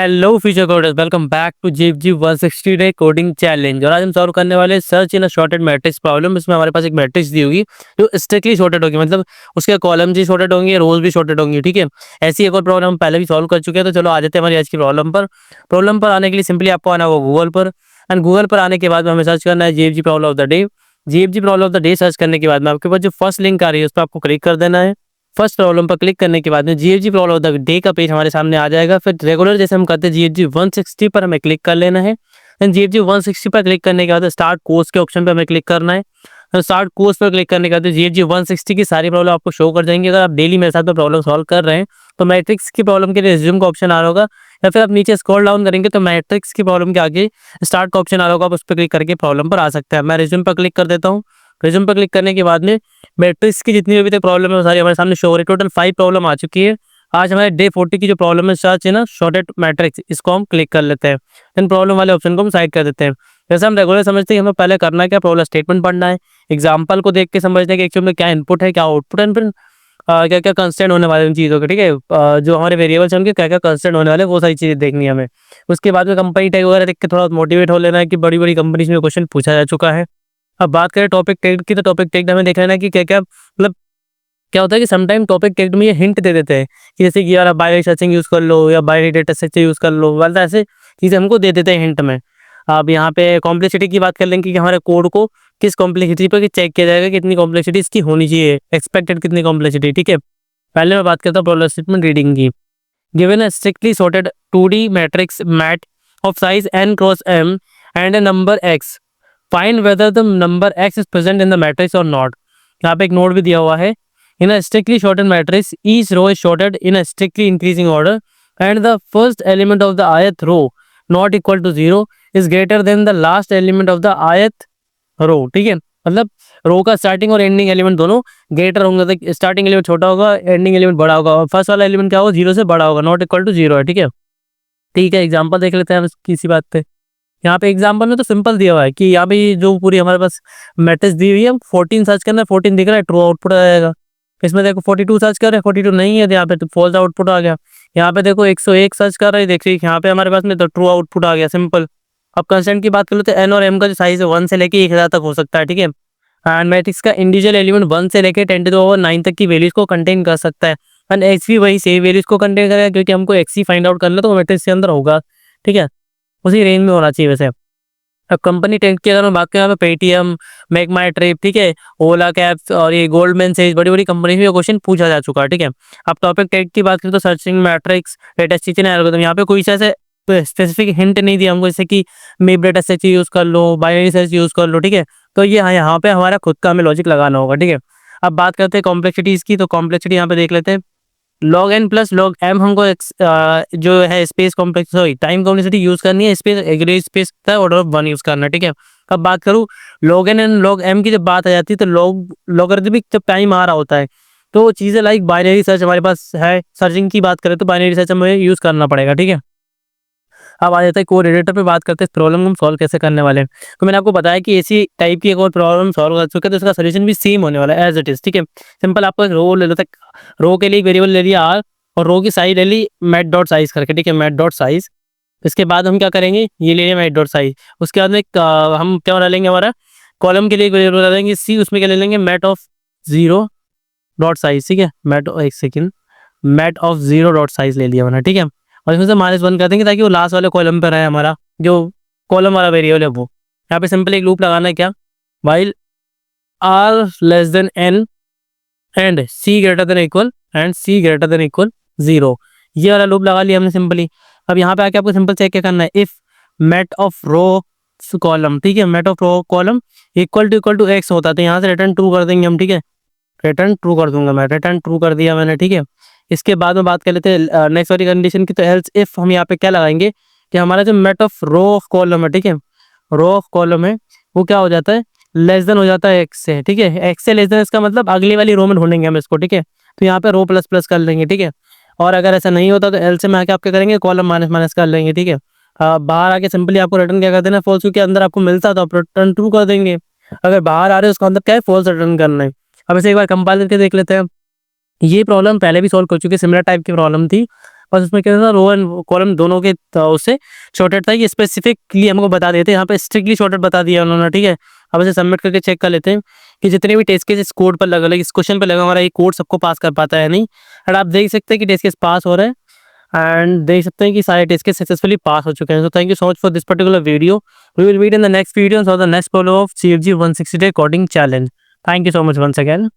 Hello future coders, welcome back to GFG 160 day coding challenge. और आज हम solve करने वाले search in a sorted matrix problem. इसमें हमारे पास एक मैट्रिक्स दी होगी जो स्ट्रिक्टली शॉर्टेड होगी, मतलब उसके कॉलम भी शॉर्टेड होंगे, रोज भी शॉर्टेड होंगी। ठीक है, ऐसी एक और प्रॉब्लम हम पहले भी सॉल्व कर चुके हैं। तो चलो आ जाते हैं हमारी आज की प्रॉब्लम पर आने के लिए सिंपली आपको आना होगा गूगल पर। एंड गूगल पर आने के बाद में हमें सर्च करना है GFG problem of the day. GFG problem of the day search करने के बाद में आपके पास जो फर्स्ट लिंक आ रही है उस पर आपको क्लिक कर देना है। फर्स्ट प्रॉब्लम पर क्लिक करने के बाद में GFG problem of the day का पेज हमारे सामने आ जाएगा। फिर रेगुलर जैसे हम करते हैं जीएफजी 160 पर हमें क्लिक कर लेना है। देन जीएफजी 160 पर क्लिक करने के बाद स्टार्ट कोर्स के ऑप्शन पर हमें क्लिक करना है। स्टार्ट कोर्स पर क्लिक करने के बाद जीएफजी 160 की सारी प्रॉब्लम आपको शो कर जाएंगे। अगर आप डेली मेरे साथ में प्रॉब्लम सॉल्व कर रहे हैं तो मैट्रिक्स की प्रॉब्लम के लिए रिज्यूम का ऑप्शन आ रहा होगा, या फिर आप नीचे स्क्रॉल डाउन करेंगे तो मैट्रिक्स की प्रॉब्लम के आगे स्टार्ट का ऑप्शन आ रहा होगा, आप उस पर क्लिक करके प्रॉब्लम पर आ सकते हैं। मैं रिज्यूम पर क्लिक कर देता हूँ। रिज्यूम पर क्लिक करने के बाद में मैट्रिक्स की जितनी भी अभी तक प्रॉब्लम है वो सारी हमारे सामने शो हो रही है। टोटल 5 प्रॉब्लम आ चुकी है। आज हमारे डे 40 की जो प्रॉब्लम है सर्च है ना शॉर्टेड मैट्रिक्स, इसको हम क्लिक कर लेते हैं। देन प्रॉब्लम वाले ऑप्शन को हम साइड कर देते हैं। जैसे हम रेगुलर समझते हैं हमें पहले करना है क्या, प्रॉब्लम स्टेटमेंट पढ़ना है, एग्जाम्पल को देख के समझते हैं कि एक्चुअली में क्या इनपुट है क्या आउटपुट है, फिर क्या क्या कंस्टेंट होने वाले उन चीज़ों के। ठीक है, जो हमारे वेरिएबल्स हैं उनके क्या क्या कंस्टेंट होने वाले वो सारी चीज़ें देखनी है हमें। उसके बाद में कंपनी टैग वगैरह देख के थोड़ा मोटिवेट हो लेना है कि बड़ी बड़ी कंपनीज में क्वेश्चन पूछा जा चुका है। अब बात करें टॉपिक टैग की, तो टॉपिक टैग हमें देख लेना है कि क्या क्या मतलब क्या होता है कि समटाइम टॉपिक टैग में ये हिंट दे देते हैं कि जैसे कि यार आप बाइनरी सर्चिंग यूज़ कर लो या बाइनरी डेटा स्ट्रक्चर यूज़ कर लो, मतलब ऐसे चीज़ें हमको दे देते हैं हिंट में। अब यहाँ पे कॉम्प्लेक्सिटी की बात कर लेंगे कि हमारे कोड को किस कॉम्प्लेक्सिटी पर चेक किया जाएगा, कितनी कॉम्प्लेक्सिटी इसकी होनी चाहिए, एक्सपेक्टेड कितनी कॉम्प्लेक्सिटी। ठीक है, पहले मैं बात करता हूँ प्रॉब्लम स्टेटमेंट रीडिंग की। Given a strictly sorted 2D matrix mat of size n cross m and a number x, find whether the number x is present in the matrix or not। यहाँ पे एक note भी दिया हुआ है। In a strictly sorted matrix, each row is sorted in a strictly increasing order and the first element of the ith row not equal to 0 is greater than the last element of the ith row। ठीक है, मतलब रो का starting और ending element दोनों greater होंगे, तो starting element छोटा होगा, एंडिंग एलिमेंट बड़ा होगा, और फर्स्ट वाला एलिमेंट क्या होगा, 0 से बड़ा होगा, नॉट इक्वल टू 0 है। ठीक है, ठीक है, एग्जांपल देख लेते हैं किसी बात पे। यहाँ पे एग्जांपल में तो सिंपल दिया हुआ है कि यहाँ पे जो पूरी हमारे पास मैट्रिक्स दी हुई है, 14 सर्च करना है, 14 दिख रहा है, ट्रू आउटपुट आ जाएगा। इसमें देखो 42 सर्च कर रहे हैं, 42 नहीं है, तो यहाँ पे तो फॉल्स आउटपुट आ गया। यहाँ पे देखो 101 सर्च कर रहे हैं, देखिए यहाँ पे हमारे पास में तो ट्रू आउटपुट आ गया, सिंपल। अब कंस्टेंट की बात कर लो तो एन और एम का जो साइज है 1 से लेके 1000 तक हो सकता है। ठीक है, एंड मैट्रिक्स का इंडिविजुअल एलिमेंट 1 से लेके 10⁻9 तक की वैल्यूज को कंटेन कर सकता है, एंड एक्स भी वही सेम वैल्यूज को कंटेन करेगा, क्योंकि हमको एक्स ही फाइंड आउट करना तो मैट्रिक्स के अंदर होगा। ठीक है, उसी रेंज में होना चाहिए वैसे। अब कंपनी टेक की अगर मैं बात करूँ, पेटीएम, मेक माई ट्रिप, ठीक है, ओला कैब्स और ये गोल्डमैन से बड़ी बड़ी कंपनी में क्वेश्चन पूछा जा चुका है। ठीक है, अब टॉपिक टेक की बात करें तो searching matrix, data structure algorithm, यहाँ पे कोई ऐसे स्पेसिफिक हिंट नहीं दिया हमको, जैसे कि मेप डेटा स्ट्रक्चर यूज कर लो, बाइनरी सर्च यूज कर लो। ठीक है, तो ये यहाँ पे हमारा खुद का हमें लॉजिक लगाना होगा। ठीक है, अब बात करते हैं कॉम्प्लेक्सिटीज की, तो कॉम्प्लेक्सिटी यहाँ पे देख लेते हैं। Log n plus log m हमको जो है space complex sorry time complexity use करनी है, स्पेस एग्रीगेट स्पेस का ऑर्डर ऑफ 1 यूज करना है। ठीक है, अब बात करूँ log n and log m की जब बात आ जाती है तो लॉगरिथमिक जब टाइम आ रहा होता है तो चीज़ें लाइक बाइनरी सर्च हमारे पास है, सर्चिंग की बात करें तो बाइनरी सर्च हमें यूज करना पड़ेगा। ठीक है, अब आ जाता है कोड एडिटर पे, बात करते हैं इस प्रॉब्लम को हम सॉल्व कैसे करने वाले हैं। तो मैंने आपको बताया कि इसी टाइप की एक और प्रॉब्लम सॉल्व कर चुके हैं, तो इसका सोल्यूशन भी सेम होने वाला है एज इट इज। ठीक है, सिंपल आपको एक रो ले लो, रो के लिए एक वेरिएबल ले लिया आर और रो की साइज ले ली मैट डॉट साइज करके। ठीक है, मैट डॉट साइज, इसके बाद हम क्या करेंगे, ये ले लिया मैट डॉट साइज। उसके बाद में हम क्या बना लेंगे, हमारा कॉलम के लिए एक वेरिएबल बना लेंगे सी, उसमें क्या ले लेंगे मैट ऑफ 0 डॉट साइज। ठीक है, मैट एक second, mat of 0 dot size ले लिया मैंने। ठीक है, और इसमें से -1 कर देंगे ताकि वो लास्ट वाले कॉलम पर है, हमारा जो कॉलम वाला वेरिएबल है वो। यहाँ पे सिंपल एक लूप लगाना है, क्या, while r less than n and c greater than equal and c greater than equal 0, ये वाला लूप लगा लिया हमने सिंपली। अब यहाँ पे आके आपको सिंपल चेक क्या करना है, if mat of row column, ठीक है, mat of row column equal to x होता है तो यहाँ से रिटर्न ट्रू कर देंगे हम। ठीक है, रिटर्न ट्रू कर दूंगा मैं, रिटर्न ट्रू कर दिया मैंने। ठीक है, इसके बाद में बात कर लेते हैं नेक्स्ट वाली कंडीशन की, तो एल्स इफ हम यहाँ पे क्या लगाएंगे कि हमारा जो mat of row of column है, ठीक है, रो ऑफ कॉलम है वो क्या हो जाता है, लेस देन हो जाता है एक्स से। ठीक है, एक्स से लेस देन, इसका मतलब अगली वाली रो में ढूंढेंगे हम इसको। ठीक है, तो यहाँ पे रो प्लस प्लस कर लेंगे। ठीक है, और अगर ऐसा नहीं होता तो एल से में आके आप क्या करेंगे, कॉलम माइनस माइनस कर लेंगे। ठीक है, बाहर आके सिंपली आपको रिटर्न क्या कर देना, फॉल्स, क्योंकि अंदर आपको मिलता तो आप रिटर्न ट्रू कर देंगे। अगर बाहर आ रहे हो उसका अंदर क्या है, फॉल्स रिटर्न करना है। अब इसे एक बार कंपाइल करके देख लेते हैं। ये प्रॉब्लम पहले भी सॉल्व कर चुके, सिमिलर टाइप की प्रॉब्लम थी, बस उसमें क्या था, रो एंड कॉलम दोनों के उससे शॉर्टेड था। ये स्पेसिफिकली हमको बता देते हैं, यहाँ पे स्ट्रिक्टली शॉर्टेड बता दिया उन्होंने, ठीक है। अब इसे सबमिट करके चेक कर लेते हैं कि जितने भी टेस्ट केस इस कोड पर लगा, इस क्वेश्चन पर लगा, हमारा ये कोड सबको पास कर पाता है नहीं। एंड आप देख सकते हैं कि टेस्ट केस पास हो रहा है, एंड देख सकते हैं कि सारे टेस्ट केस सक्सेसफुली पास हो चुके हैं। So thank you so much for this particular video. We will meet in the next video for the next follow of CFG 160 day coding challenge. Thank you so much once again.